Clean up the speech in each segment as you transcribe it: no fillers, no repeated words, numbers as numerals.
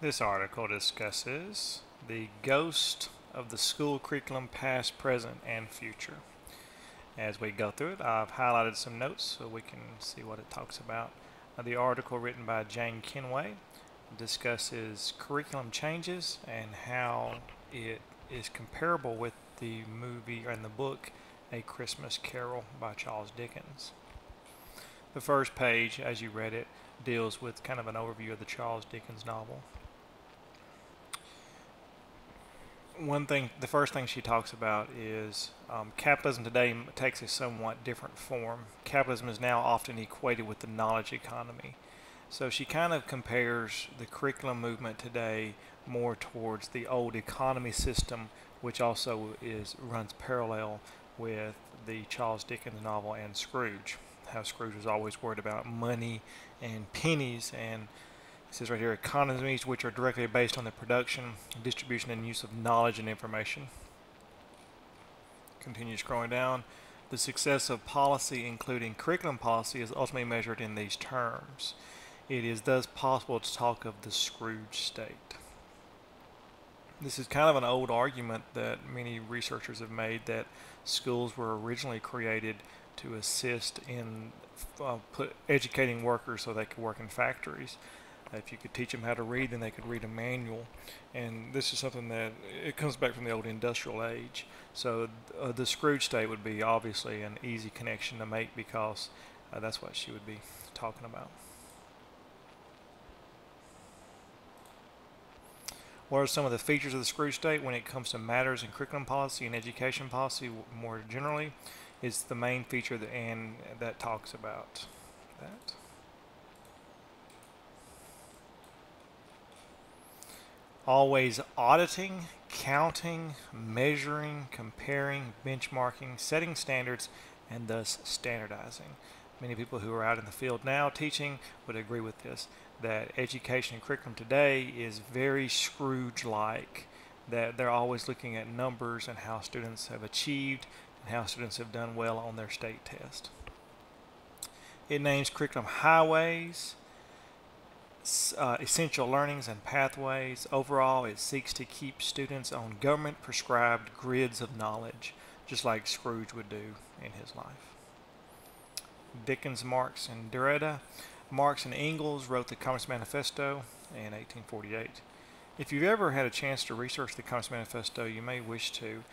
This article discusses the ghost of the school curriculum past, present, and future. As we go through it, I've highlighted some notes so we can see what it talks about. The article written by Jane Kenway discusses curriculum changes and how it is comparable with the movie and the book A Christmas Carol by Charles Dickens. The first page, as you read it, deals with kind of an overview of the Charles Dickens novel. The first thing she talks about is capitalism today takes a somewhat different form. Capitalism is now often equated with the knowledge economy. So she kind of compares the curriculum movement today more towards the old economy system, which also runs parallel with the Charles Dickens novel and Scrooge. How Scrooge was always worried about money and pennies, and it says right here, economies which are directly based on the production, distribution, and use of knowledge and information. Continue scrolling down. The success of policy, including curriculum policy, is ultimately measured in these terms. It is thus possible to talk of the Scrooge state. This is kind of an old argument that many researchers have made, that schools were originally created to assist in educating workers so they could work in factories. If you could teach them how to read, then they could read a manual. And this is something that it comes back from the old industrial age. So the Scrooge state would be obviously an easy connection to make, because that's what she would be talking about. What are some of the features of the Scrooge state when it comes to matters in curriculum policy and education policy more generally? Is the main feature that talks about that. Always auditing, counting, measuring, comparing, benchmarking, setting standards, and thus standardizing. Many people who are out in the field now teaching would agree with this, that education and curriculum today is very Scrooge-like, that they're always looking at numbers and how students have achieved and how students have done well on their state test. It names curriculum highways, essential learnings and pathways. Overall, it seeks to keep students on government-prescribed grids of knowledge, just like Scrooge would do in his life. Dickens, Marx, and Derrida. Marx and Engels wrote the Communist Manifesto in 1848. If you've ever had a chance to research the Communist Manifesto, you may wish to.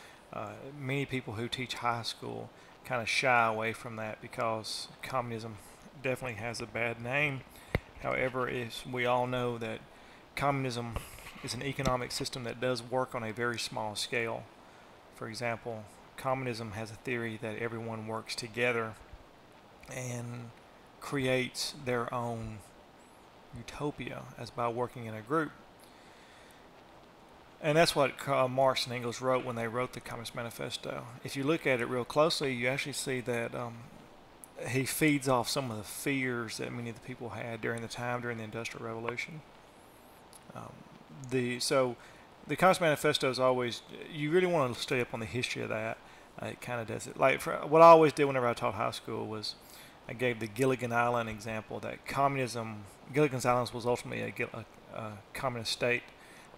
Many people who teach high school kind of shy away from that because communism definitely has a bad name. However, we all know that communism is an economic system that does work on a very small scale. For example, communism has a theory that everyone works together and creates their own utopia as by working in a group. And that's what Marx and Engels wrote when they wrote the Communist Manifesto. If you look at it real closely, you actually see that he feeds off some of the fears that many of the people had during the Industrial Revolution. So the Communist Manifesto is always, you really want to stay up on the history of that. It kind of does it. Like what I always did whenever I taught high school was I gave the Gilligan Island example, that Gilligan's Island was ultimately a communist state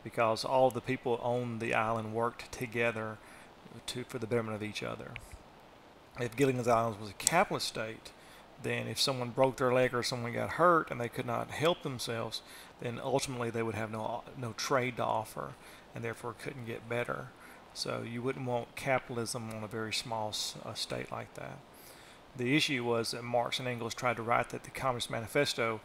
because all the people on the island worked together for the betterment of each other. If Gilligan's Island was a capitalist state, then if someone broke their leg or someone got hurt and they could not help themselves, then ultimately they would have no trade to offer and therefore couldn't get better. So you wouldn't want capitalism on a very small state like that. The issue was that Marx and Engels tried to write that the Communist Manifesto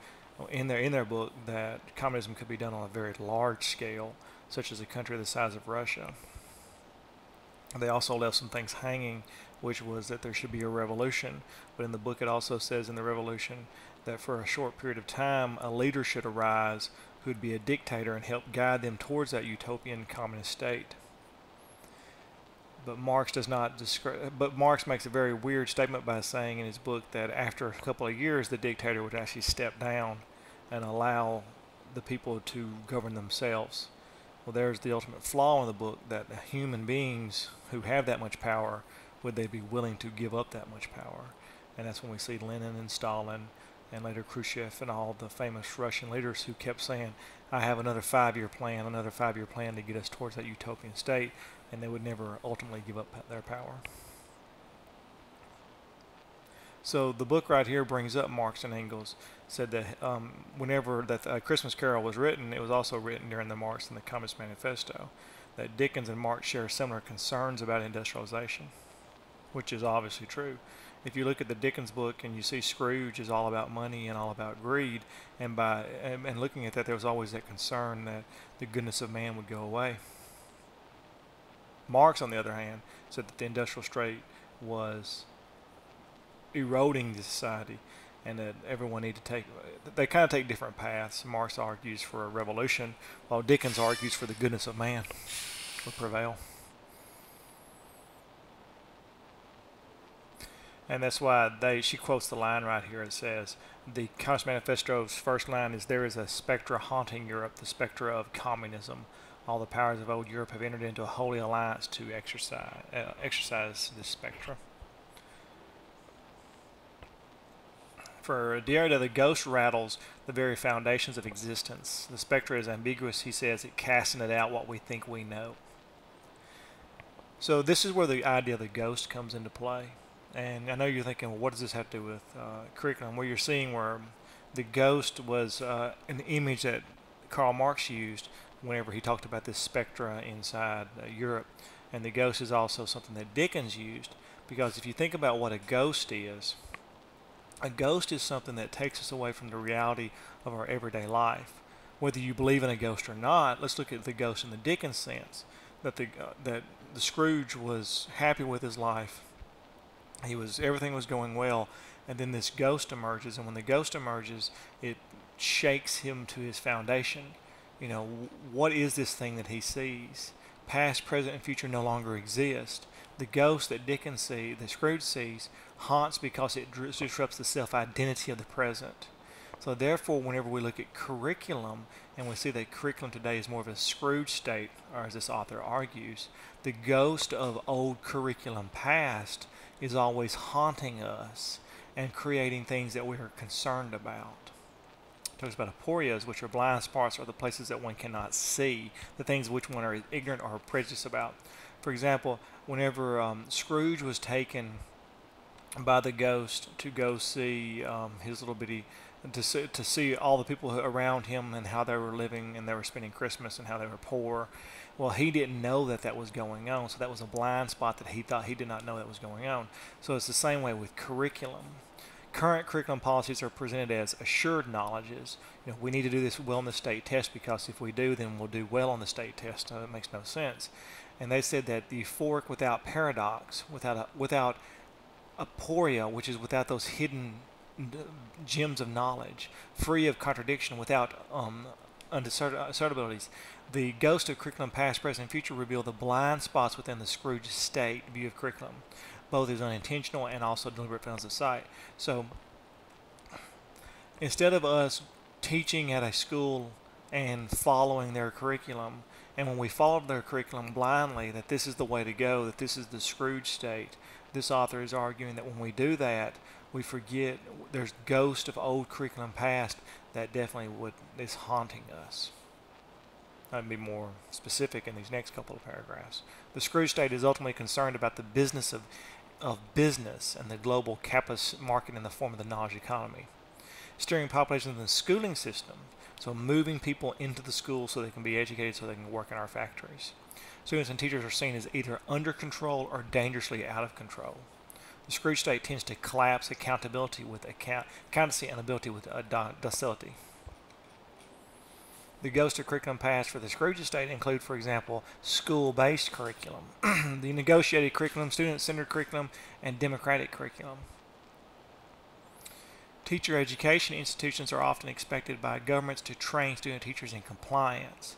in their book, that communism could be done on a very large scale, such as a country the size of Russia. They also left some things hanging, which was that there should be a revolution. But in the book it also says in the revolution that for a short period of time a leader should arise who would be a dictator and help guide them towards that utopian communist state. But Marx makes a very weird statement by saying in his book that after a couple of years the dictator would actually step down and allow the people to govern themselves. Well, there's the ultimate flaw in the book, that human beings who have that much power, would they be willing to give up that much power? And that's when we see Lenin and Stalin and later Khrushchev and all the famous Russian leaders who kept saying, I have another 5-year plan, another 5-year plan to get us towards that utopian state, and they would never ultimately give up their power. So the book right here brings up Marx and Engels. Said that whenever that Christmas Carol was written, it was also written during the Marx and the Communist Manifesto. That Dickens and Marx share similar concerns about industrialization, which is obviously true. If you look at the Dickens book and you see Scrooge is all about money and all about greed, and looking at that, there was always that concern that the goodness of man would go away. Marx, on the other hand, said that the industrial state was eroding the society, and that everyone needed to they kind of take different paths. Marx argues for a revolution, while Dickens argues for the goodness of man would prevail. And that's why she quotes the line right here. It says, the Communist Manifesto's first line is, there is a spectre haunting Europe, the spectre of communism. All the powers of old Europe have entered into a holy alliance to exercise this spectre. For Derrida, the ghost rattles the very foundations of existence. The spectre is ambiguous, he says, it casting it out what we think we know. So this is where the idea of the ghost comes into play. And I know you're thinking, well, what does this have to do with curriculum? Well, you're seeing where the ghost was an image that Karl Marx used whenever he talked about this spectra inside Europe. And the ghost is also something that Dickens used, because if you think about what a ghost is something that takes us away from the reality of our everyday life. Whether you believe in a ghost or not, let's look at the ghost in the Dickens sense, that the Scrooge was happy with his life. Everything was going well, and then this ghost emerges, and when the ghost emerges, it shakes him to his foundation. You know, what is this thing that he sees? Past, present, and future no longer exist. The ghost that that Scrooge sees, haunts because it disrupts the self-identity of the present. So therefore, whenever we look at curriculum, and we see that curriculum today is more of a Scrooge state, or as this author argues, the ghost of old curriculum past is always haunting us and creating things that we are concerned about. It talks about aporias, which are blind spots, or the places that one cannot see, the things which one are ignorant or prejudiced about. For example, whenever Scrooge was taken by the ghost to go see his little bitty, to see all the people around him and how they were living and they were spending Christmas and how they were poor. Well, he didn't know that that was going on, so that was a blind spot that he thought he did not know that was going on. So it's the same way with curriculum. Current curriculum policies are presented as assured knowledges. You know, we need to do this well on the state test, because if we do, then we'll do well on the state test. It makes no sense. And they said that the euphoric without paradox, without aporia, which is without those hidden gems of knowledge, free of contradiction, without uncertainties. The ghost of curriculum past, present, and future reveal the blind spots within the Scrooge state view of curriculum, both as unintentional and also deliberate failings of sight. So instead of us teaching at a school and following their curriculum, and when we followed their curriculum blindly, that this is the way to go, that this is the Scrooge state, this author is arguing that when we do that, we forget there's ghost of old curriculum past that definitely is haunting us. I'd be more specific in these next couple of paragraphs. The Scrooge state is ultimately concerned about the business of business and the global capitalist market in the form of the knowledge economy. Steering populations in the schooling system, so moving people into the school so they can be educated, so they can work in our factories. Students and teachers are seen as either under control or dangerously out of control. The Scrooge state tends to collapse accountability with accountancy and ability with docility. The ghost of curriculum past for the Scrooge state include, for example, school-based curriculum, the negotiated curriculum, student-centered curriculum, and democratic curriculum. Teacher education institutions are often expected by governments to train student teachers in compliance.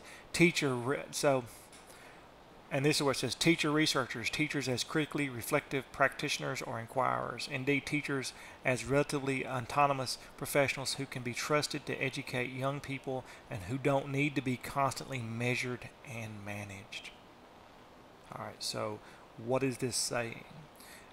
And this is where it says teacher researchers, teachers as critically reflective practitioners or inquirers. Indeed, teachers as relatively autonomous professionals who can be trusted to educate young people and who don't need to be constantly measured and managed. All right, so what is this saying?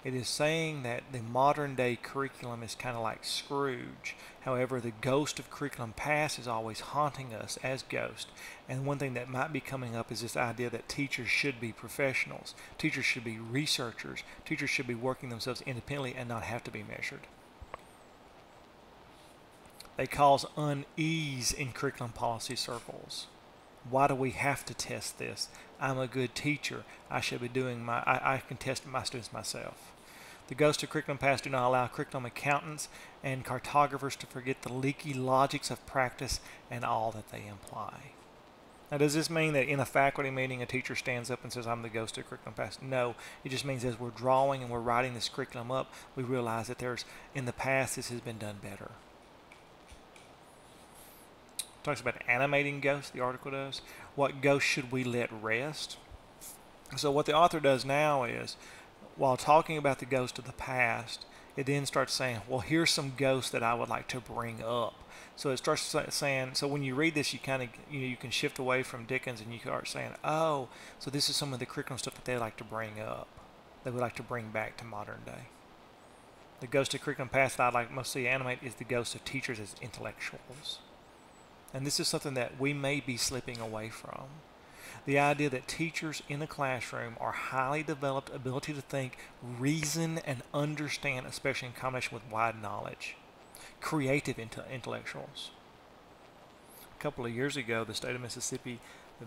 It is saying that the modern day curriculum is kind of like Scrooge. However, the ghost of curriculum past is always haunting us as ghost. And one thing that might be coming up is this idea that teachers should be professionals. Teachers should be researchers. Teachers should be working themselves independently and not have to be measured. They cause unease in curriculum policy circles. Why do we have to test this? I'm a good teacher. I should be doing I can test my students myself. The ghost of curriculum past do not allow curriculum accountants and cartographers to forget the leaky logics of practice and all that they imply. Now, does this mean that in a faculty meeting a teacher stands up and says, I'm the ghost of curriculum past? No, it just means as we're drawing and we're writing this curriculum up, we realize that in the past this has been done better. Talks about animating ghosts, the article does. What ghosts should we let rest? So what the author does now is, while talking about the ghost of the past, it then starts saying, well, here's some ghosts that I would like to bring up. So it starts saying, so when you read this, you kind of, you can shift away from Dickens and you start saying, oh, so this is some of the curriculum stuff that they like to bring up, they would like to bring back to modern day. The ghost of curriculum past that I'd like mostly animate is the ghost of teachers as intellectuals. And this is something that we may be slipping away from. The idea that teachers in a classroom are highly developed ability to think, reason, and understand, especially in combination with wide knowledge. Creative intellectuals. A couple of years ago, the state of Mississippi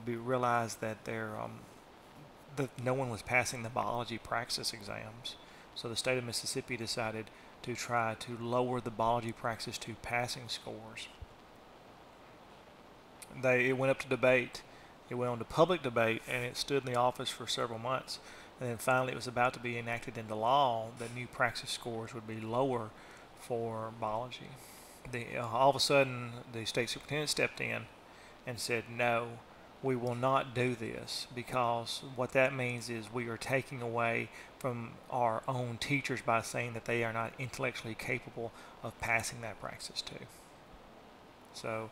realized that that no one was passing the biology praxis exams. So the state of Mississippi decided to try to lower the biology praxis to passing scores. It went up to debate. It went on to public debate, and it stood in the office for several months. And then finally it was about to be enacted into law that new praxis scores would be lower for biology. All of a sudden, the state superintendent stepped in and said, no, we will not do this, because what that means is we are taking away from our own teachers by saying that they are not intellectually capable of passing that praxis too. So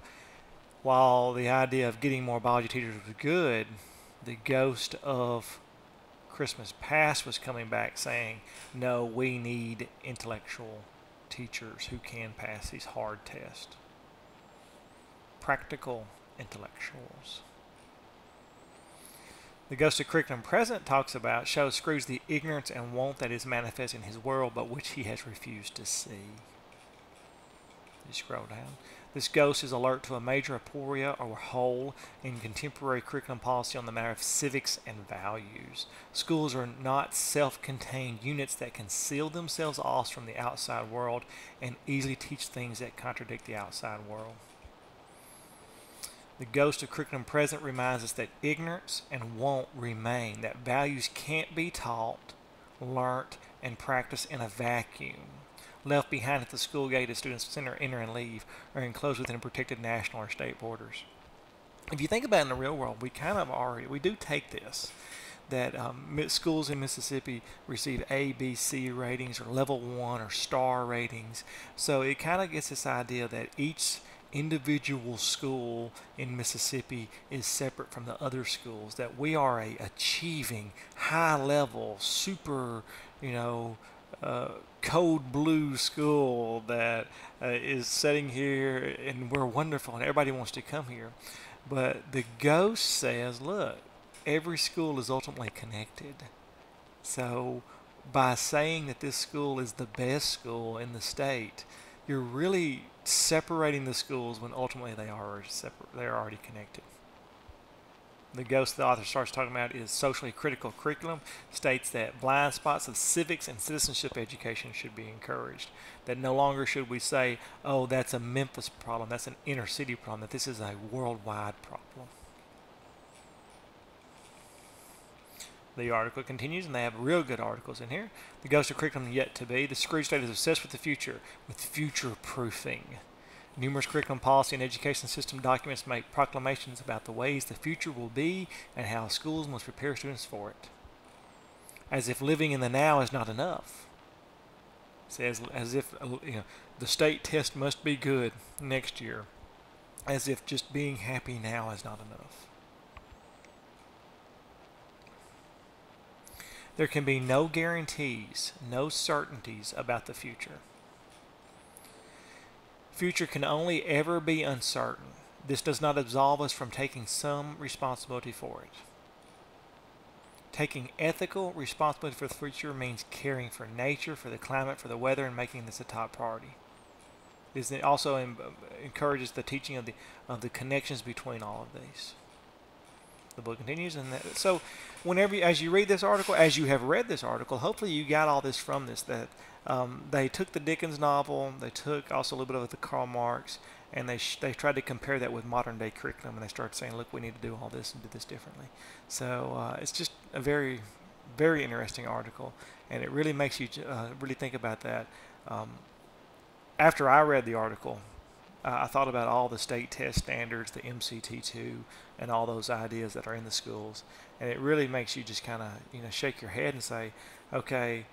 while the idea of getting more biology teachers was good, the ghost of Christmas past was coming back saying, no, we need intellectual teachers who can pass these hard tests. Practical intellectuals. The ghost of curriculum present shows Scrooge the ignorance and want that is manifest in his world, but which he has refused to see. You scroll down. This ghost is alert to a major aporia or hole in contemporary curriculum policy on the matter of civics and values. Schools are not self-contained units that can seal themselves off from the outside world and easily teach things that contradict the outside world. The ghost of curriculum present reminds us that ignorance and want remain, that values can't be taught, learnt, and practiced in a vacuum, left behind at the school gate as students enter and leave, or enclosed within protected national or state borders. If you think about it in the real world, we do take this, that schools in Mississippi receive A, B, C ratings, or level 1 or star ratings. So it kind of gets this idea that each individual school in Mississippi is separate from the other schools, that we are a achieving, high level, super, code blue school that is sitting here and we're wonderful and everybody wants to come here. But the ghost says, look, every school is ultimately connected. So by saying that this school is the best school in the state, you're really separating the schools when ultimately they are already connected. The ghost the author starts talking about is socially critical curriculum, states that blind spots of civics and citizenship education should be encouraged. That no longer should we say, oh, that's a Memphis problem, that's an inner city problem, that this is a worldwide problem. The article continues, and they have real good articles in here. The ghost of curriculum yet to be. The Scrooge state is obsessed with the future, with future-proofing. Numerous curriculum policy and education system documents make proclamations about the ways the future will be and how schools must prepare students for it. As if living in the now is not enough. Says as if the state test must be good next year. As if just being happy now is not enough. There can be no guarantees, no certainties about the future. Future can only ever be uncertain. This does not absolve us from taking some responsibility for it. Taking ethical responsibility for the future means caring for nature, for the climate, for the weather, and making this a top priority. It also encourages the teaching of the connections between all of these. The book continues, and so whenever as you read this article, as you have read this article, hopefully you got all this from this. That they took the Dickens novel, they took also a little bit of the Karl Marx, and they tried to compare that with modern day curriculum, and they started saying, look, we need to do all this and do this differently. So it's just a very, very interesting article, and it really makes you really think about that. After I read the article, I thought about all the state test standards, the MCT2, and all those ideas that are in the schools, and it really makes you just kind of shake your head and say, okay,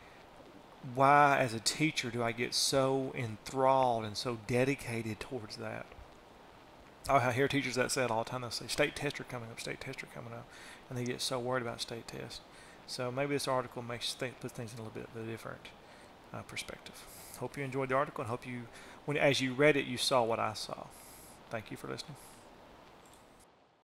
why as a teacher do I get so enthralled and so dedicated towards that? I hear teachers that say it all the time. They'll say, state tests are coming up, state tests are coming up, and they get so worried about state tests. So maybe this article puts things in a little bit of a different perspective. Hope you enjoyed the article, and hope you, as you read it, you saw what I saw. Thank you for listening.